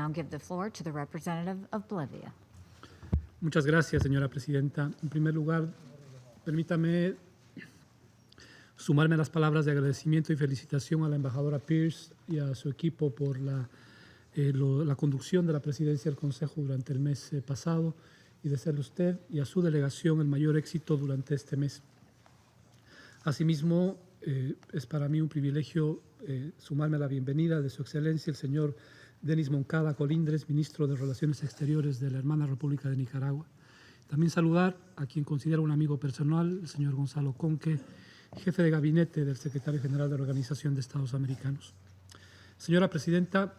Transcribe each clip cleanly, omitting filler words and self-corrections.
now give the floor to the representative of Bolivia. Muchas gracias, señora presidenta. En primer lugar, permítame sumarme a las palabras de agradecimiento y felicitación a la embajadora Pierce y a su equipo por la conducción de la presidencia del Consejo durante el mes pasado y desearle a usted y a su delegación el mayor éxito durante este mes. Asimismo, es para mí un privilegio sumarme a la bienvenida de Su Excelencia el señor Denis Moncada Colindres, ministro de Relaciones Exteriores de la hermana República de Nicaragua. También saludar a quien considero un amigo personal, el señor Gonzalo Conque, jefe de gabinete del secretario general de la Organización de Estados Americanos. Señora presidenta,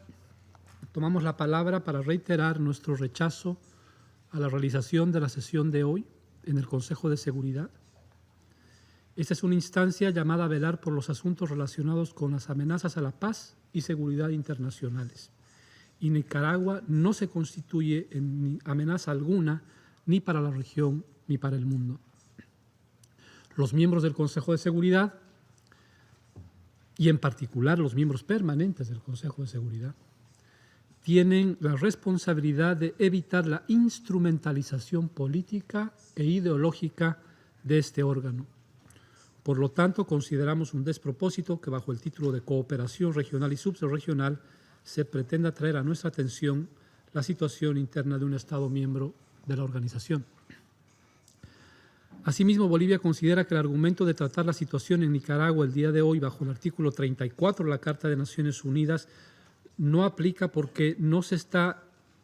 tomamos la palabra para reiterar nuestro rechazo a la realización de la sesión de hoy en el Consejo de Seguridad. Esta es una instancia llamada a velar por los asuntos relacionados con las amenazas a la paz y seguridad internacionales. Y Nicaragua no se constituye en amenaza alguna ni para la región ni para el mundo. Los miembros del Consejo de Seguridad, y en particular los miembros permanentes del Consejo de Seguridad, tienen la responsabilidad de evitar la instrumentalización política e ideológica de este órgano. Por lo tanto, consideramos un despropósito que bajo el título de Cooperación Regional y Subregional se pretenda traer a nuestra atención la situación interna de un Estado miembro de la organización. Asimismo, Bolivia considera que el argumento de tratar la situación en Nicaragua el día de hoy bajo el artículo 34 de la Carta de Naciones Unidas no aplica porque no se está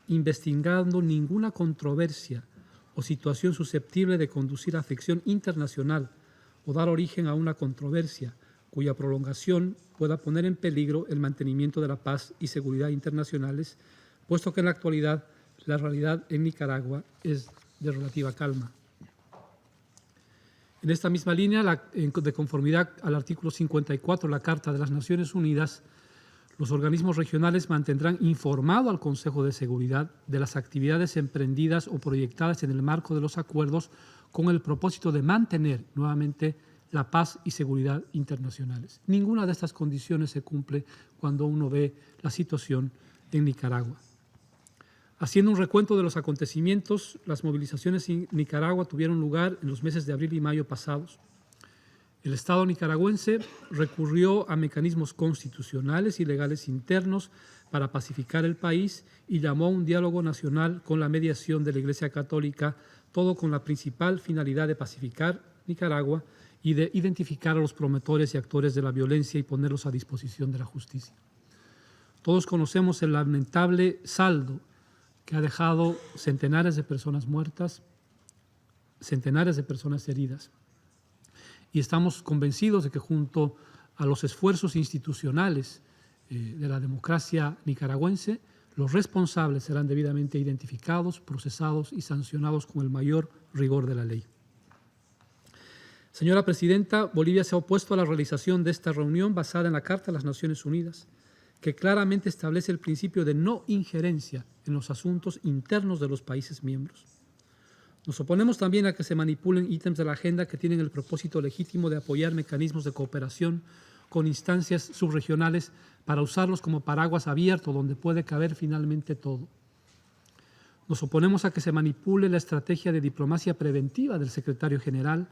investigando ninguna controversia o situación susceptible de conducir a afección internacional o dar origen a una controversia cuya prolongación pueda poner en peligro el mantenimiento de la paz y seguridad internacionales, puesto que en la actualidad la realidad en Nicaragua es de relativa calma. En esta misma línea, de conformidad al artículo 54 de la Carta de las Naciones Unidas, los organismos regionales mantendrán informado al Consejo de Seguridad de las actividades emprendidas o proyectadas en el marco de los acuerdos con el propósito de mantener nuevamente la paz y seguridad internacionales. Ninguna de estas condiciones se cumple cuando uno ve la situación en Nicaragua. Haciendo un recuento de los acontecimientos, las movilizaciones en Nicaragua tuvieron lugar en los meses de abril y mayo pasados. El Estado nicaragüense recurrió a mecanismos constitucionales y legales internos para pacificar el país y llamó a un diálogo nacional con la mediación de la Iglesia Católica, todo con la principal finalidad de pacificar Nicaragua y de identificar a los promotores y actores de la violencia y ponerlos a disposición de la justicia. Todos conocemos el lamentable saldo que ha dejado centenares de personas muertas, centenares de personas heridas. Y estamos convencidos de que junto a los esfuerzos institucionales de la democracia nicaragüense, los responsables serán debidamente identificados, procesados y sancionados con el mayor rigor de la ley. Señora presidenta, Bolivia se ha opuesto a la realización de esta reunión basada en la Carta de las Naciones Unidas, que claramente establece el principio de no injerencia en los asuntos internos de los países miembros. Nos oponemos también a que se manipulen ítems de la agenda que tienen el propósito legítimo de apoyar mecanismos de cooperación con instancias subregionales para usarlos como paraguas abierto donde puede caber finalmente todo. Nos oponemos a que se manipule la estrategia de diplomacia preventiva del secretario general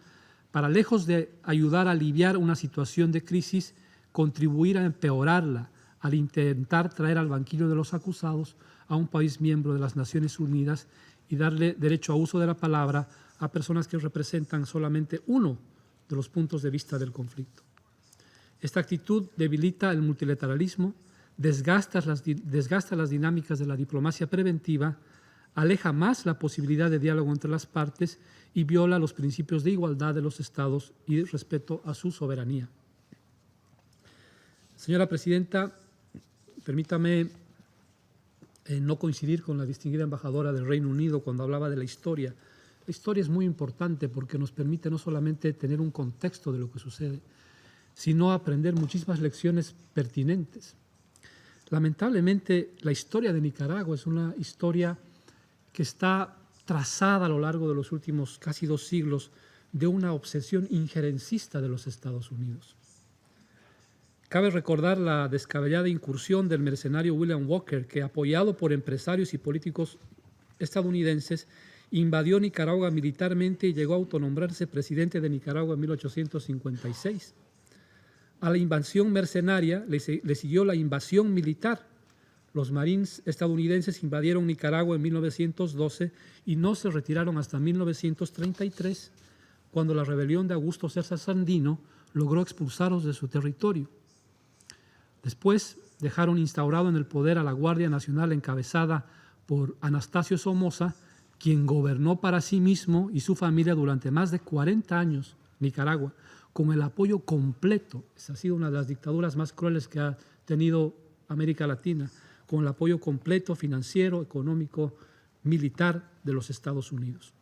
para, lejos de ayudar a aliviar una situación de crisis, contribuir a empeorarla al intentar traer al banquillo de los acusados a un país miembro de las Naciones Unidas y darle derecho a uso de la palabra a personas que representan solamente uno de los puntos de vista del conflicto. Esta actitud debilita el multilateralismo, desgasta las dinámicas de la diplomacia preventiva, aleja más la posibilidad de diálogo entre las partes y viola los principios de igualdad de los Estados y respeto a su soberanía. Señora presidenta, permítame no coincidir con la distinguida embajadora del Reino Unido cuando hablaba de la historia. La historia es muy importante porque nos permite no solamente tener un contexto de lo que sucede, sino aprender muchísimas lecciones pertinentes. Lamentablemente, la historia de Nicaragua es una historia que está trazada a lo largo de los últimos casi 2 siglos de una obsesión injerencista de los Estados Unidos. Cabe recordar la descabellada incursión del mercenario William Walker, que, apoyado por empresarios y políticos estadounidenses, invadió Nicaragua militarmente y llegó a autonombrarse presidente de Nicaragua en 1856. A la invasión mercenaria le siguió la invasión militar. Los Marines estadounidenses invadieron Nicaragua en 1912 y no se retiraron hasta 1933, cuando la rebelión de Augusto César Sandino logró expulsarlos de su territorio. Después dejaron instaurado en el poder a la Guardia Nacional encabezada por Anastasio Somoza, quien gobernó para sí mismo y su familia durante más de 40 años Nicaragua, con el apoyo completo. Esa ha sido una de las dictaduras más crueles que ha tenido América Latina, con el apoyo completo financiero, económico, militar de los Estados Unidos.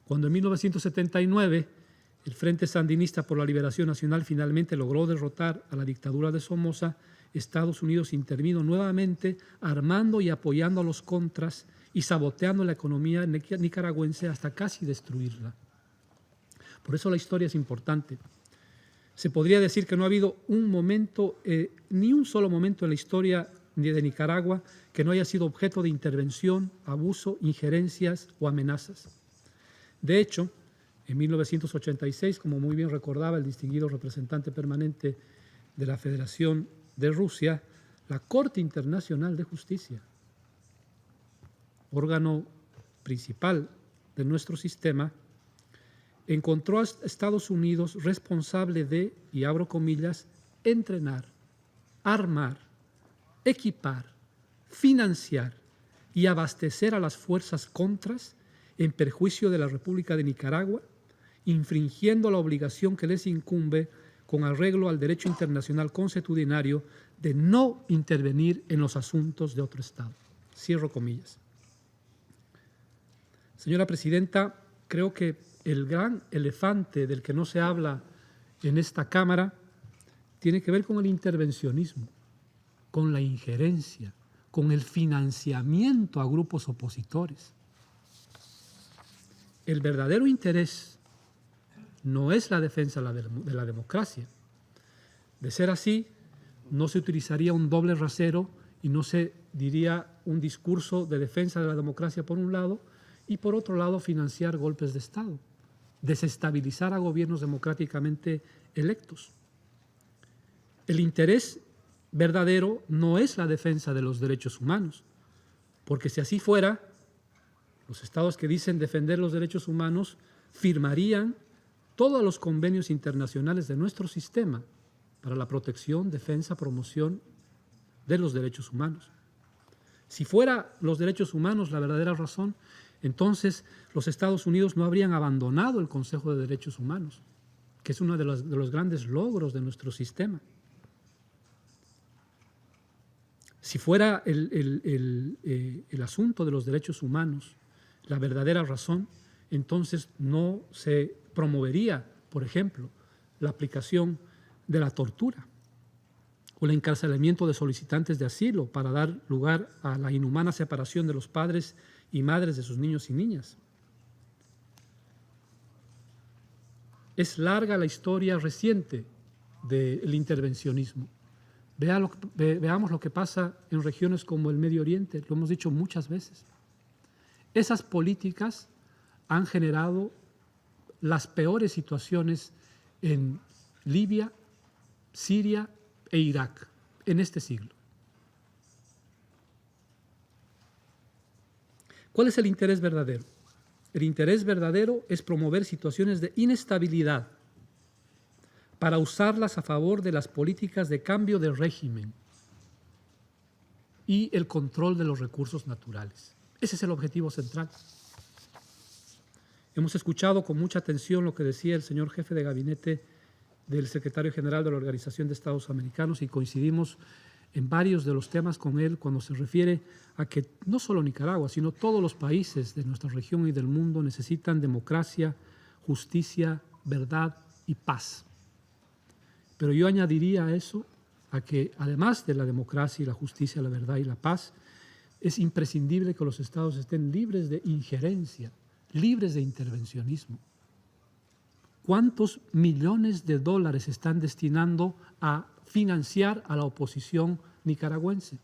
Cuando en 1979 el Frente Sandinista por la Liberación Nacional finalmente logró derrotar a la dictadura de Somoza, Estados Unidos intervino nuevamente, armando y apoyando a los contras y saboteando la economía nicaragüense hasta casi destruirla. Por eso la historia es importante. Se podría decir que no ha habido un momento, ni un solo momento en la historia de Nicaragua que no haya sido objeto de intervención, abuso, injerencias o amenazas. De hecho, en 1986, como muy bien recordaba el distinguido representante permanente de la Federación de Rusia, la Corte Internacional de Justicia, órgano principal de nuestro sistema, encontró a Estados Unidos responsable de, y abro comillas, entrenar, armar, equipar, financiar y abastecer a las fuerzas contras en perjuicio de la República de Nicaragua, infringiendo la obligación que les incumbe con arreglo al derecho internacional consuetudinario de no intervenir en los asuntos de otro Estado. Cierro comillas. Señora Presidenta, creo que el gran elefante del que no se habla en esta Cámara tiene que ver con el intervencionismo, con la injerencia, con el financiamiento a grupos opositores. El verdadero interés no es la defensa de la democracia. De ser así, no se utilizaría un doble rasero y no se diría un discurso de defensa de la democracia por un lado y por otro lado financiar golpes de Estado, desestabilizar a gobiernos democráticamente electos. El interés verdadero no es la defensa de los derechos humanos, porque si así fuera, los estados que dicen defender los derechos humanos firmarían todos los convenios internacionales de nuestro sistema para la protección, defensa, promoción de los derechos humanos. Si fuera los derechos humanos la verdadera razón, entonces los Estados Unidos no habrían abandonado el Consejo de Derechos Humanos, que es uno de los grandes logros de nuestro sistema. Si fuera el asunto de los derechos humanos la verdadera razón, entonces no se promovería, por ejemplo, la aplicación de la tortura o el encarcelamiento de solicitantes de asilo para dar lugar a la inhumana separación de los padres y madres de sus niños y niñas. Es larga la historia reciente del intervencionismo. Veamos lo que pasa en regiones como el Medio Oriente, lo hemos dicho muchas veces. Esas políticas han generado las peores situaciones en Libia, Siria e Irak en este siglo. ¿Cuál es el interés verdadero? El interés verdadero es promover situaciones de inestabilidad para usarlas a favor de las políticas de cambio de régimen y el control de los recursos naturales. Ese es el objetivo central. Hemos escuchado con mucha atención lo que decía el señor jefe de gabinete del secretario general de la Organización de Estados Americanos y coincidimos en varios de los temas con él cuando se refiere a que no solo Nicaragua, sino todos los países de nuestra región y del mundo necesitan democracia, justicia, verdad y paz. Pero yo añadiría a eso a que además de la democracia y la justicia, la verdad y la paz, es imprescindible que los estados estén libres de injerencia, libres de intervencionismo. ¿Cuántos millones de dólares están destinando a financiar a la oposición nicaragüense?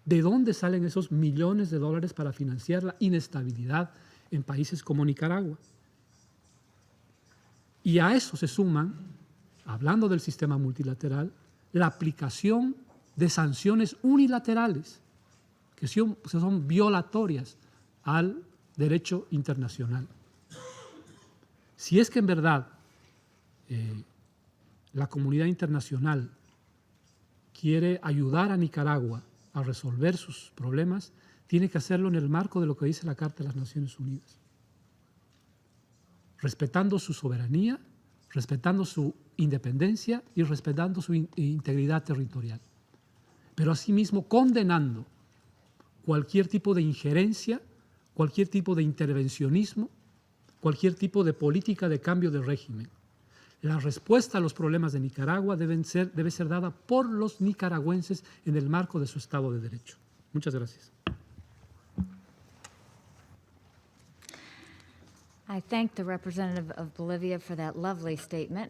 ¿De dónde salen esos millones de dólares para financiar la inestabilidad en países como Nicaragua? Y a eso se suman, hablando del sistema multilateral, la aplicación de sanciones unilaterales que son violatorias al derecho internacional. Si es que en verdad la comunidad internacional quiere ayudar a Nicaragua a resolver sus problemas, tiene que hacerlo en el marco de lo que dice la Carta de las Naciones Unidas, respetando su soberanía, respetando su independencia y respetando su integridad territorial, pero asimismo condenando cualquier tipo de injerencia, cualquier tipo de intervencionismo, cualquier tipo de política de cambio de régimen. La respuesta a los problemas de Nicaragua debe ser dada por los nicaragüenses en el marco de su Estado de Derecho. Muchas gracias. I thank the representative of Bolivia for that lovely statement.